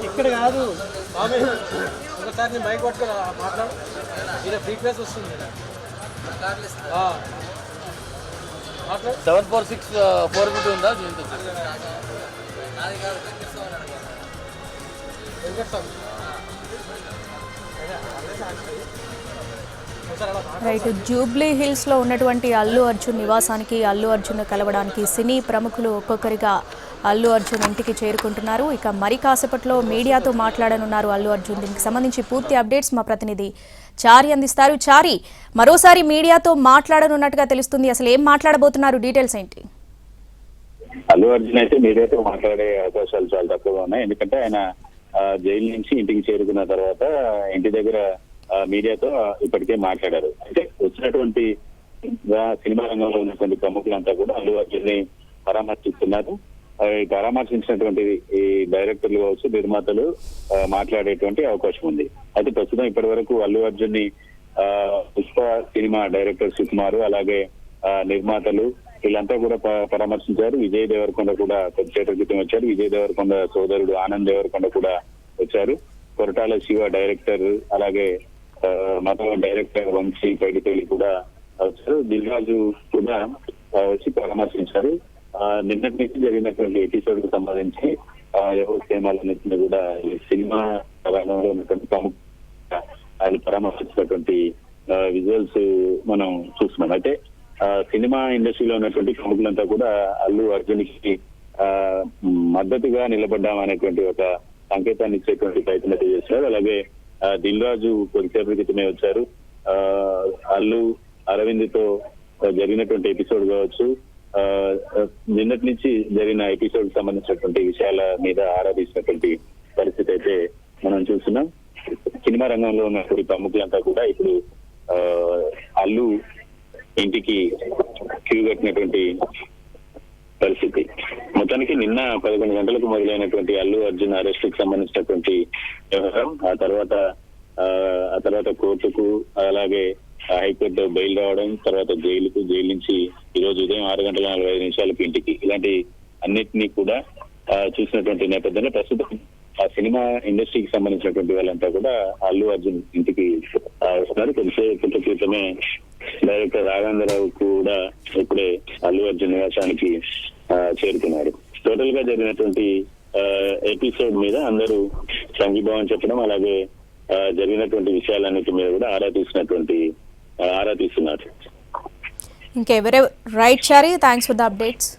ఇక్కడ కాదు ఒకసారి నేను మైక్ పట్టుకుని మాట్లాడు. ఇలా ఫ్రీక్వెన్సీ వస్తుంది. 746 ఉందా? రైట్. జూబ్లీ హిల్స్ లో ఉన్నటువంటి అల్లు అర్జున్ నివాసానికి అల్లు అర్జున్ కలవడానికి సినీ ప్రముఖులు ఒక్కొక్కరిగా అల్లు అర్జున్ ఇంటికి చేరుకుంటున్నారు. ఇక మరి కాసేపట్లో మీడియాతో మాట్లాడనున్నారు అల్లు అర్జున్. దీనికి సంబంధించి పూర్తి అప్డేట్స్ మా ప్రతినిధి చారి అందిస్తారు. చారి, మరోసారి మీడియాతో మాట్లాడనున్నట్టుగా తెలుస్తుంది. అసలు ఏం మాట్లాడబోతున్నారు? డీటెయిల్స్ ఏంటి? అల్లు అర్జున్ అయితే మీడియాతో మాట్లాడే అవకాశాలు చాలా తక్కువగా ఉన్నాయి. ఎందుకంటే ఆయన జైలు నుంచి ఇంటికి చేరుకున్న తర్వాత ఇంటి దగ్గర మీడియాతో ఇప్పటికే మాట్లాడారు. అయితే వచ్చినటువంటి సినిమా రంగంలో ఉన్నటువంటి ప్రముఖులంతా కూడా అల్లు అర్జున్ ని పరామర్శిస్తున్నారు. పరామర్శించినటువంటి ఈ డైరెక్టర్లు కావచ్చు, నిర్మాతలు మాట్లాడేటువంటి అవకాశం ఉంది. అయితే ప్రస్తుతం ఇప్పటి వరకు అల్లు అర్జున్ ని పుష్ప సినిమా డైరెక్టర్ సుకుమార్, అలాగే నిర్మాతలు వీళ్ళంతా కూడా పరామర్శించారు. విజయ్ దేవరకొండ కూడా కొద్దిసేపటి క్రితం వచ్చారు. విజయ్ దేవరకొండ సోదరుడు ఆనంద్ దేవరకొండ కూడా వచ్చారు. కొరటాల శివ డైరెక్టర్, అలాగే మరో డైరెక్టర్ వంశీ పైడిపల్లి కూడా వచ్చారు. దిల్ రాజు కూడా వచ్చి పరామర్శించారు. నిన్నటి నుంచి జరిగినటువంటి ఎపిసోడ్ కు సంబంధించి ఎవరు సినిమాలన్నింటినీ కూడా ఈ సినిమా రంగంలో ఉన్నటువంటి ప్రముఖ ఆయన పరామర్శించినటువంటి విజువల్స్ మనం చూస్తున్నాం. అయితే సినిమా ఇండస్ట్రీలో ఉన్నటువంటి ప్రముఖులంతా కూడా అల్లు అర్జున్ కి మద్దతుగా నిలబడ్డాం అనేటువంటి ఒక సంకేతాన్ని ఇచ్చేటువంటి ప్రయత్నం చేస్తున్నారు. అలాగే దిల్ రాజు కొద్దిసేపటి క్రితమే వచ్చారు. అల్లు అరవింద్ తో జరిగినటువంటి ఎపిసోడ్ కావచ్చు, నిన్నటి నుంచి జరిగిన ఎపిసోడ్ సంబంధించినటువంటి విషయాల మీద ఆరాధిస్తున్నటువంటి పరిస్థితి అయితే మనం చూస్తున్నాం. సినిమా రంగంలో ఉన్నటువంటి ప్రముఖులంతా కూడా ఇప్పుడు అల్లు ఇంటికి క్యూ కట్టినటువంటి పరిస్థితి. మొత్తానికి నిన్న 11 గంటలకు మొదలైనటువంటి అల్లు అర్జున్ అరెస్ట్ కి సంబంధించినటువంటి వ్యవహారం, ఆ తర్వాత కోర్టుకు, అలాగే హైకోర్టు బెయిల్ రావడం, తర్వాత జైలు నుంచి ఈ రోజు ఉదయం 6:45 ఇంటికి, ఇలాంటి అన్నిటినీ కూడా చూసినటువంటి నేపథ్యంలో ప్రస్తుతం ఆ సినిమా ఇండస్ట్రీకి సంబంధించినటువంటి వాళ్ళంతా కూడా అల్లు అర్జున్ ఇంటికి వస్తున్నారు. కొంత క్రితమే డైరెక్టర్ రాఘవేంద్రరావు కూడా ఇప్పుడే అల్లు అర్జున్ నివాసానికి చేరుకున్నారు. టోటల్ గా జరిగినటువంటి ఎపిసోడ్ మీద అందరూ సంఘీభావం చెప్పడం, అలాగే జరిగినటువంటి విషయాలన్నిటి మీద కూడా ఆరా తీస్తున్నారు. ఇంకెవరెవరు? Right Chari, thanks for the updates.